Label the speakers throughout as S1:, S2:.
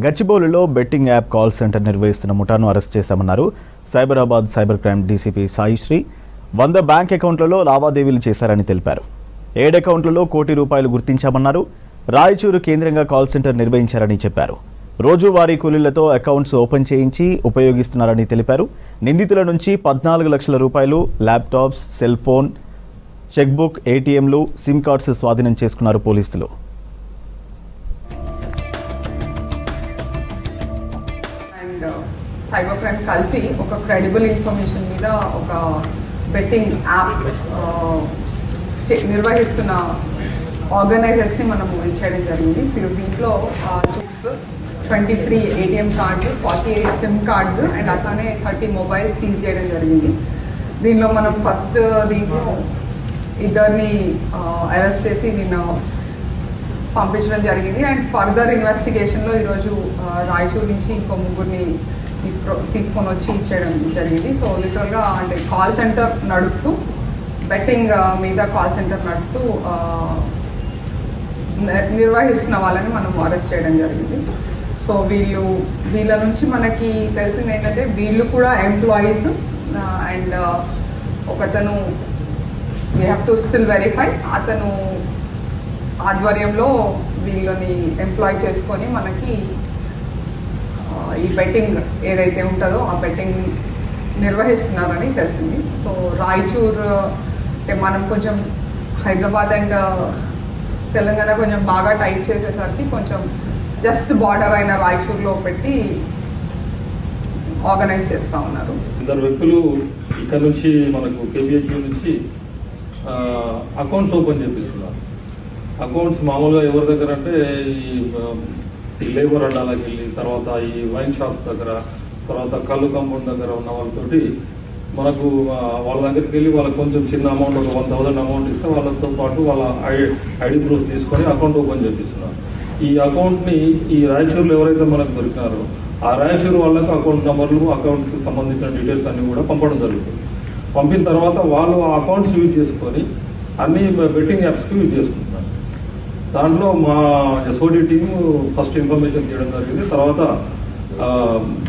S1: గచ్చిబౌలిలో betting app call centre నిర్వహిస్తున్న ముఠాను arrest చేశామన్నారు Cyberabad cyber crime DCP Saisri. 100 bank అకౌంట్లలో లావాదేవీలు చేశారని తెలిపారు. 7 అకౌంట్లలో ₹1 కోటి గుర్తించామన్నారు. రాయచూరు కేంద్రంగా కాల్ సెంటర్ నిర్వహించారని చెప్పారు. రోజువారీ కూలీలతో అకౌంట్స్ ఓపెన్ చేయించి ఉపయోగిస్తున్నారని తెలిపారు. నిందితుల నుంచి ₹14 లక్షల ల్యాప్టాప్స్, సెల్ ఫోన్, చెక్బుక్, ఏటీఎంలు, సిమ్ కార్డ్స్ స్వాధీనం చేసుకున్నారు పోలీసులు.
S2: సైబర్ క్రైమ్ కలిసి ఒక క్రెడిబుల్ ఇన్ఫర్మేషన్ మీద ఒక బెట్టింగ్ యాప్ నిర్వహిస్తున్న ఆర్గనైజర్స్ని మనం చేయడం జరిగింది. సో దీంట్లో chips, 23 ATM cards, 48 SIM cards and అట్లానే 30 మొబైల్ సీజ్ చేయడం జరిగింది. దీనిలో మనం ఫస్ట్ దీంట్లో ఇద్దరిని అరెస్ట్ చేసి నిన్న పంపించడం జరిగింది. అండ్ ఫర్దర్ ఇన్వెస్టిగేషన్లో ఈరోజు రాయచూరు నుంచి ఇంకో ముగ్గురిని తీసుకొని వచ్చి ఇచ్చేయడం జరిగింది. సో లిటరల్గా అంటే కాల్ సెంటర్ నడుపుతూ బెట్టింగ్ మీద కాల్ సెంటర్ నడుపుతూ నిర్వహిస్తున్న వాళ్ళని మనం అరెస్ట్ చేయడం జరిగింది. సో వీళ్ళ నుంచి మనకి తెలిసింది ఏంటంటే వీళ్ళు కూడా ఎంప్లాయీస్ అండ్ ఒకతను we have to still verify అతను ఆధ్వర్యంలో వీళ్ళని ఎంప్లాయ్ చేసుకొని మనకి ఈ బెట్టింగ్ ఏదైతే ఉంటుందో ఆ బెట్టింగ్ నిర్వహిస్తున్నారని తెలిసింది. సో రాయచూర్ అంటే మనం కొంచెం హైదరాబాద్ అండ్ తెలంగాణ కొంచెం బాగా టైట్ చేసేసరికి కొంచెం జస్ట్ బార్డర్ అయిన రాయచూర్లో పెట్టి ఆర్గనైజ్ చేస్తూ ఉన్నారు.
S3: 2 వ్యక్తులు ఇక్కడ నుంచి మనకు కేబిహెచ్యూ నుంచి అకౌంట్స్ ఓపెన్ చేపిస్తున్నారు. అకౌంట్స్ మామూలుగా ఎవరి దగ్గర అంటే ఈ లేబర్ అడ్డాలకు వెళ్ళి, తర్వాత ఈ వైన్ షాప్స్ దగ్గర, తర్వాత కళ్ళు కాంపౌండ్ దగ్గర ఉన్న వాళ్ళతోటి మనకు వాళ్ళ దగ్గరికి వెళ్ళి వాళ్ళకి కొంచెం చిన్న అమౌంట్, ఒక 1000 అమౌంట్ ఇస్తే వాళ్ళతో పాటు వాళ్ళ ఐడి ప్రూఫ్ తీసుకొని అకౌంట్ ఓపెన్ చేపిస్తున్నారు. ఈ అకౌంట్ని ఈ రాయచూరులో ఎవరైతే మనకు దొరికినారో ఆ రాయచూరు వాళ్ళకు అకౌంట్ నెంబర్లు, అకౌంట్కి సంబంధించిన డీటెయిల్స్ అన్ని కూడా పంపడం జరుగుతుంది. పంపిన తర్వాత వాళ్ళు ఆ అకౌంట్స్ యూజ్ చేసుకొని అన్ని బెట్టింగ్ యాప్స్కి యూజ్ చేసుకుంటున్నారు. దాంట్లో మా ఎస్ఓడి టీము ఫస్ట్ ఇన్ఫర్మేషన్ చేయడం జరిగింది. తర్వాత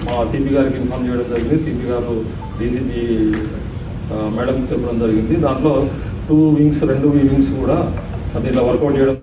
S3: మా సిపి గారికి ఇన్ఫార్మ్ చేయడం జరిగింది. సిపి గారు డీసీపీ మేడం చెప్పడం జరిగింది. దాంట్లో 2 వింగ్స్ కూడా దీంట్లో వర్కౌట్ చేయడం